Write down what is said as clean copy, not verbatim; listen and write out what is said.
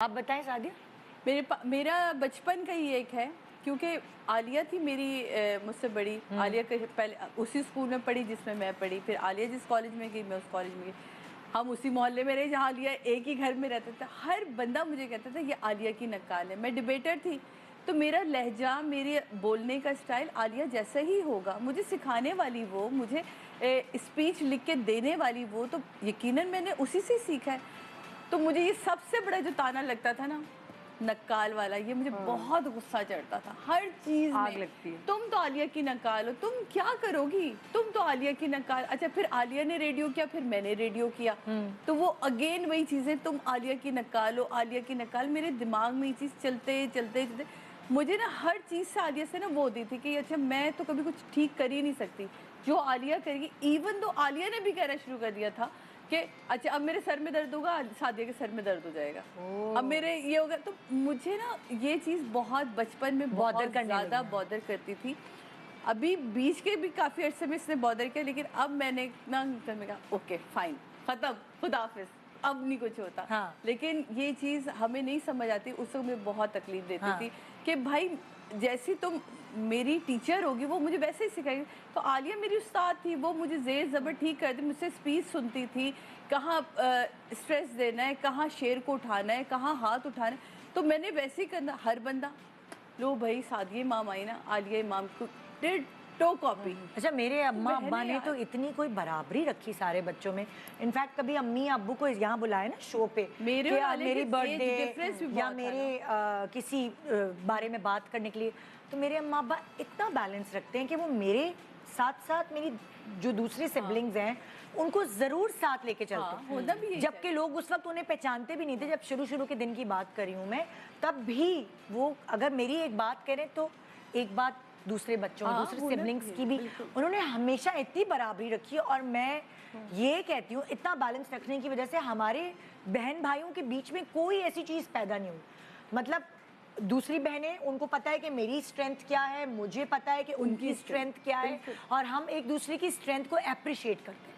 आप बताएं सादिया। मेरा बचपन का ही एक है, क्योंकि आलिया थी मेरी मुझसे बड़ी। आलिया के पहले उसी स्कूल में पढ़ी जिसमें मैं पढ़ी, फिर आलिया जिस कॉलेज में गई मैं उस कॉलेज में गई। हम उसी मोहल्ले में रहे जहाँ आलिया एक ही घर में रहता था। हर बंदा मुझे कहता था ये आलिया की नक्काल है। मैं डिबेटर थी तो मेरा लहजा, मेरे बोलने का स्टाइल आलिया जैसा ही होगा। मुझे सिखाने वाली वो, मुझे स्पीच लिख के देने वाली वो, तो यकीनन मैंने उसी से सीखा है। तो मुझे ये सबसे बड़ा जो ताना लगता था ना, नक्काल वाला, ये मुझे बहुत गुस्सा चढ़ता था हर चीज आग में। लगती है। तुम तो आलिया की नक्काल हो, तुम क्या करोगी, तुम तो आलिया की नक्काल। अच्छा, फिर आलिया ने रेडियो किया, फिर मैंने रेडियो किया, तो वो अगेन वही चीजें, तुम आलिया की नक्काल हो, आलिया की नक्काल। मेरे दिमाग में ये चीज चलते चलते चलते मुझे ना हर चीज से आलिया से ना वो होती थी कि अच्छा मैं तो कभी कुछ ठीक कर ही नहीं सकती, जो आलिया करेगी। इवन तो आलिया ने भी कहना शुरू कर दिया था कि अच्छा अब मेरे सर में दर्द होगा, सादिया के सर में दर्द हो जाएगा, अब मेरे ये होगा। तो मुझे ना ये चीज़ बहुत बचपन में बहुत ज़्यादा बॉदर करती थी। अभी बीच के भी काफ़ी अर्से में इसने बॉदर किया, लेकिन अब मैंने ना कहा ओके फाइन, ख़त्म, खुदा हाफिज़, अब नहीं कुछ होता। हाँ। लेकिन ये चीज़ हमें नहीं समझ आती, उस वक्त मुझे बहुत तकलीफ देती थी कि भाई जैसी तुम मेरी टीचर होगी वो मुझे वैसे ही सिखाएगी। तो आलिया मेरी उस्ताद थी, वो मुझे ज़ेर ज़बर ठीक करती, मुझसे स्पीच सुनती थी, कहाँ स्ट्रेस देना है, कहाँ शेर को उठाना है, कहाँ हाथ उठाना है, तो मैंने वैसे ही करना। हर बंदा लो भाई सादिया इमाम आई ना, आलिया इमाम को टो कॉपी। अच्छा, मेरे अम्मा अब्बा ने तो इतनी कोई बराबरी रखी सारे बच्चों में। इनफैक्ट कभी अम्मी अब्बू को यहाँ बुलाए ना शो पे, मेरी बर्थडे या मेरे किसी बारे में बात करने के लिए, तो मेरे अम्मा अब्बा इतना बैलेंस रखते हैं कि वो मेरे साथ साथ मेरी जो दूसरे सिबलिंग्स हैं उनको जरूर साथ लेके चलते हैं। जबकि लोग उस वक्त उन्हें पहचानते भी नहीं थे। जब शुरू के दिन की बात कर रही हूँ मैं, तब भी वो अगर मेरी एक बात करें तो एक बात दूसरे बच्चों, दूसरे सिबलिंग्स की भी उन्होंने हमेशा इतनी बराबरी रखी। और मैं ये कहती हूँ इतना बैलेंस रखने की वजह से हमारे बहन भाइयों के बीच में कोई ऐसी चीज पैदा नहीं हुई। मतलब दूसरी बहनें, उनको पता है कि मेरी स्ट्रेंथ क्या है, मुझे पता है कि उनकी स्ट्रेंथ क्या है, और हम एक दूसरे की स्ट्रेंथ को अप्रिशिएट करते हैं।